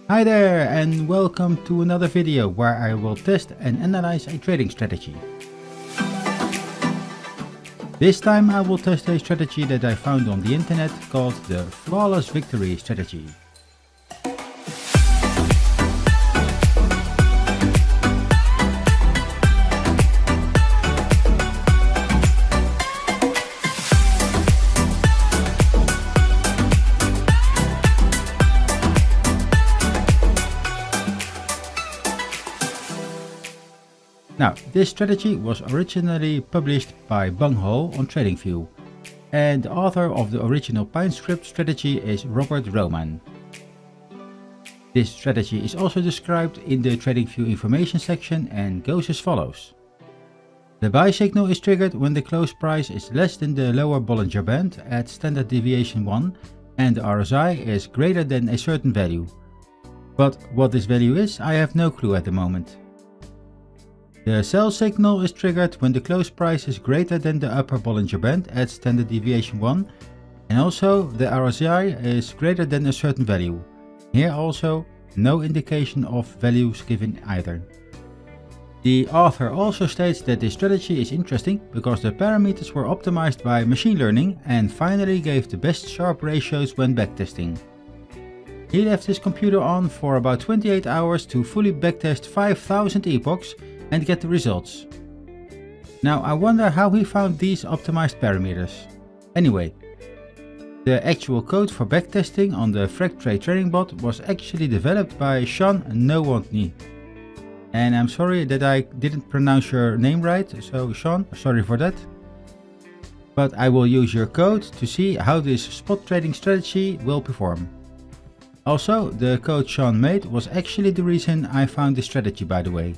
Hi there and welcome to another video where I will test and analyze a trading strategy. This time I will test a strategy that I found on the internet called the flawless victory strategy. Now, this strategy was originally published by Bung Ho on TradingView, and the author of the original PineScript strategy is Robert Roman. This strategy is also described in the TradingView information section and goes as follows. The buy signal is triggered when the close price is less than the lower Bollinger Band at standard deviation 1 and the RSI is greater than a certain value. But what this value is, I have no clue at the moment. The sell signal is triggered when the close price is greater than the upper Bollinger Band at standard deviation 1 and also the RSI is greater than a certain value. Here also no indication of values given either. The author also states that this strategy is interesting because the parameters were optimized by machine learning and finally gave the best Sharpe ratios when backtesting. He left his computer on for about 28 hours to fully backtest 5000 epochs and get the results. Now I wonder how he found these optimized parameters. Anyway, the actual code for backtesting on the FracTrade trading bot was actually developed by Sean Nowotny. And I'm sorry that I didn't pronounce your name right, so Sean, sorry for that. But I will use your code to see how this spot trading strategy will perform. Also, the code Sean made was actually the reason I found this strategy, by the way.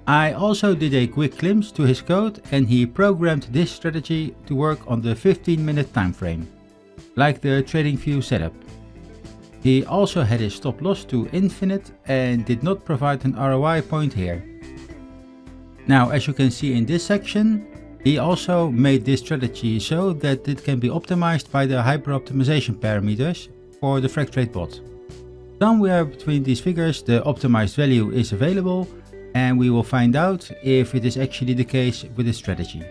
I also did a quick glimpse to his code and he programmed this strategy to work on the 15-minute time frame, like the TradingView setup. He also had his stop loss to infinite and did not provide an ROI point here. Now, as you can see in this section, he also made this strategy so that it can be optimized by the hyper-optimization parameters for the FracTrade bot. Somewhere between these figures the optimized value is available, and we will find out if it is actually the case with this strategy.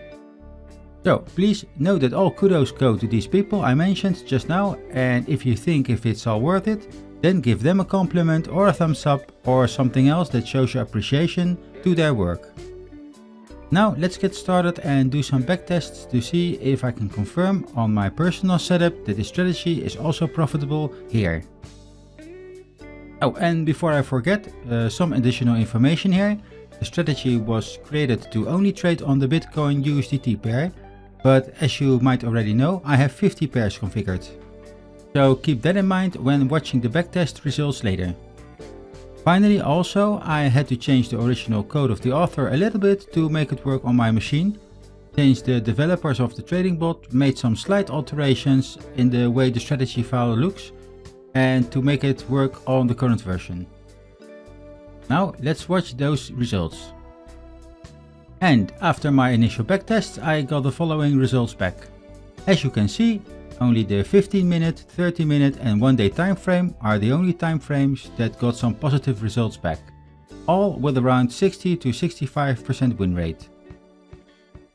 So please note that all kudos go to these people I mentioned just now, and if you think if it's all worth it, then give them a compliment or a thumbs up or something else that shows your appreciation to their work. Now let's get started and do some backtests to see if I can confirm on my personal setup that this strategy is also profitable here. Oh, and before I forget, some additional information here. The strategy was created to only trade on the Bitcoin USDT pair, but as you might already know, I have 50 pairs configured. So keep that in mind when watching the backtest results later. Finally, also, I had to change the original code of the author a little bit to make it work on my machine, since the developers of the trading bot made some slight alterations in the way the strategy file looks, and to make it work on the current version. Now let's watch those results. And after my initial backtests, I got the following results back. As you can see, only the 15-minute, 30-minute and 1-day time frame are the only time frames that got some positive results back, all with around 60 to 65% win rate.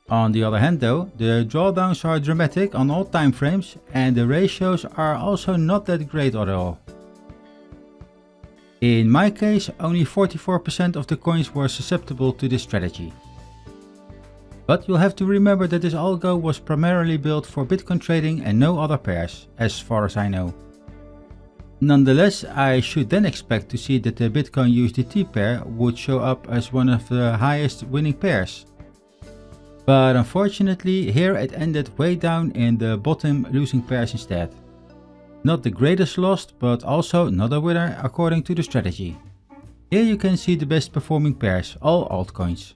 On the other hand though, the drawdowns are dramatic on all time frames and the ratios are also not that great at all. In my case, only 44% of the coins were susceptible to this strategy. But you'll have to remember that this algo was primarily built for Bitcoin trading and no other pairs, as far as I know. Nonetheless, I should then expect to see that the Bitcoin USDT pair would show up as one of the highest winning pairs. But unfortunately, here it ended way down in the bottom losing pairs instead. Not the greatest loss, but also not a winner according to the strategy. Here you can see the best performing pairs, all altcoins.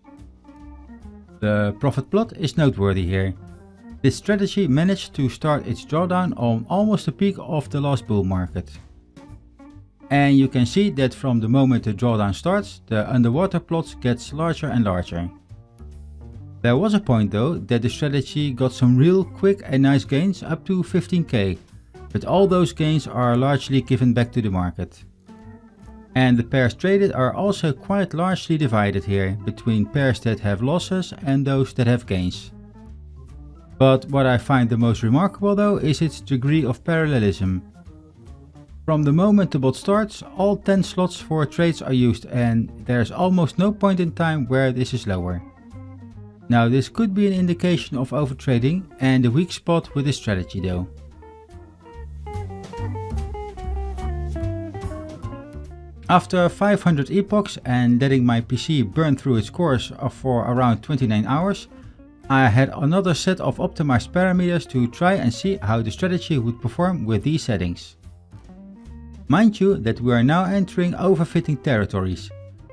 The profit plot is noteworthy here. This strategy managed to start its drawdown on almost the peak of the last bull market. And you can see that from the moment the drawdown starts, the underwater plot gets larger and larger. There was a point though that the strategy got some real quick and nice gains up to 15k, but all those gains are largely given back to the market. And the pairs traded are also quite largely divided here between pairs that have losses and those that have gains. But what I find the most remarkable though is its degree of parallelism. From the moment the bot starts, all 10 slots for trades are used and there's almost no point in time where this is lower. Now this could be an indication of overtrading and a weak spot with this strategy though. After 500 epochs and letting my PC burn through its cores for around 29 hours, I had another set of optimized parameters to try and see how the strategy would perform with these settings. Mind you that we are now entering overfitting territories,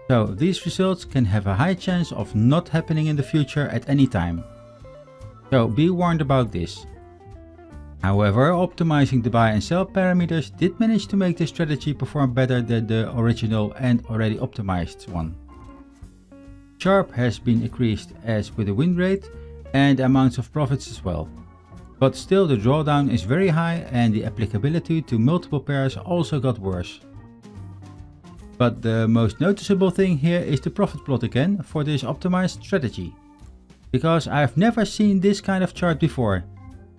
so these results can have a high chance of not happening in the future at any time. So be warned about this. However, optimizing the buy and sell parameters did manage to make this strategy perform better than the original and already optimized one. Sharp has been increased as with the win rate and amounts of profits as well. But still the drawdown is very high and the applicability to multiple pairs also got worse. But the most noticeable thing here is the profit plot again for this optimized strategy. Because I've never seen this kind of chart before.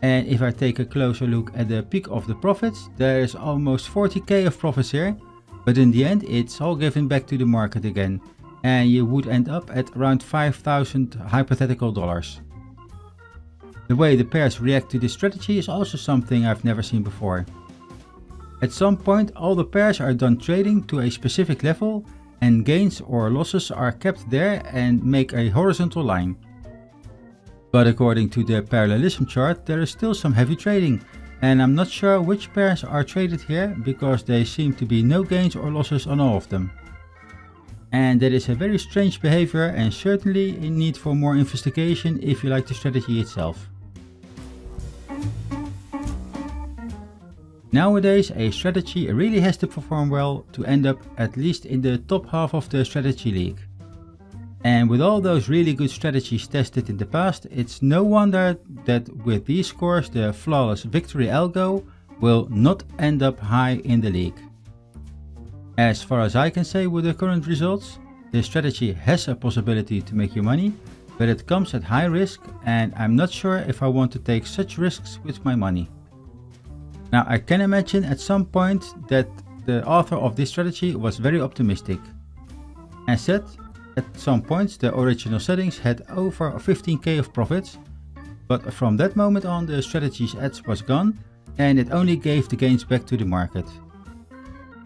And if I take a closer look at the peak of the profits, there is almost 40k of profits here, but in the end it's all given back to the market again, and you would end up at around 5,000 hypothetical dollars. The way the pairs react to this strategy is also something I've never seen before. At some point all the pairs are done trading to a specific level and gains or losses are kept there and make a horizontal line. But according to the parallelism chart, there is still some heavy trading, and I'm not sure which pairs are traded here because there seem to be no gains or losses on all of them. And that is a very strange behavior and certainly in need for more investigation if you like the strategy itself. Nowadays a strategy really has to perform well to end up at least in the top half of the strategy league. And with all those really good strategies tested in the past, it's no wonder that with these scores the flawless victory algo will not end up high in the league. As far as I can say with the current results, this strategy has a possibility to make you money, but it comes at high risk and I'm not sure if I want to take such risks with my money. Now I can imagine at some point that the author of this strategy was very optimistic. As said, at some points the original settings had over 15k of profits, but from that moment on the strategy's edge was gone and it only gave the gains back to the market.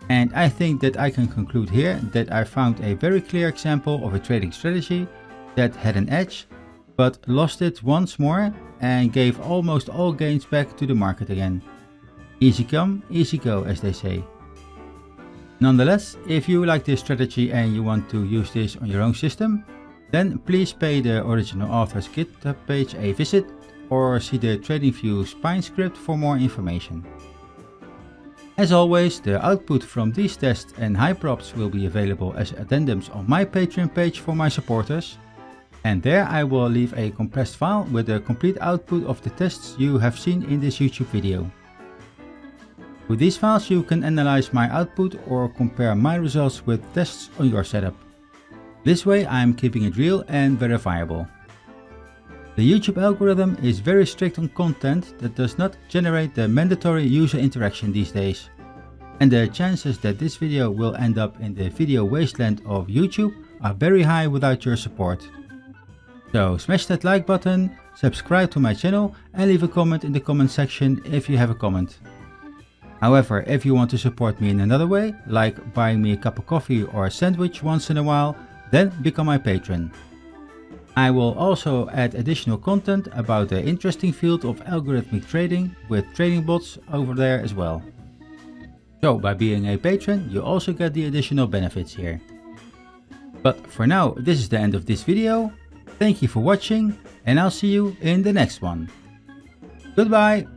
And I think that I can conclude here that I found a very clear example of a trading strategy that had an edge, but lost it once more and gave almost all gains back to the market again. Easy come, easy go, as they say. Nonetheless, if you like this strategy and you want to use this on your own system, then please pay the original author's GitHub page a visit or see the TradingView spine script for more information. As always, the output from these tests and hyperops will be available as addendums on my Patreon page for my supporters, and there I will leave a compressed file with the complete output of the tests you have seen in this YouTube video. With these files you can analyze my output or compare my results with tests on your setup. This way I am keeping it real and verifiable. The YouTube algorithm is very strict on content that does not generate the mandatory user interaction these days. And the chances that this video will end up in the video wasteland of YouTube are very high without your support. So smash that like button, subscribe to my channel and leave a comment in the comment section if you have a comment. However, if you want to support me in another way, like buying me a cup of coffee or a sandwich once in a while, then become my patron. I will also add additional content about the interesting field of algorithmic trading with trading bots over there as well. So by being a patron, you also get the additional benefits here. But for now, this is the end of this video. Thank you for watching and I'll see you in the next one. Goodbye!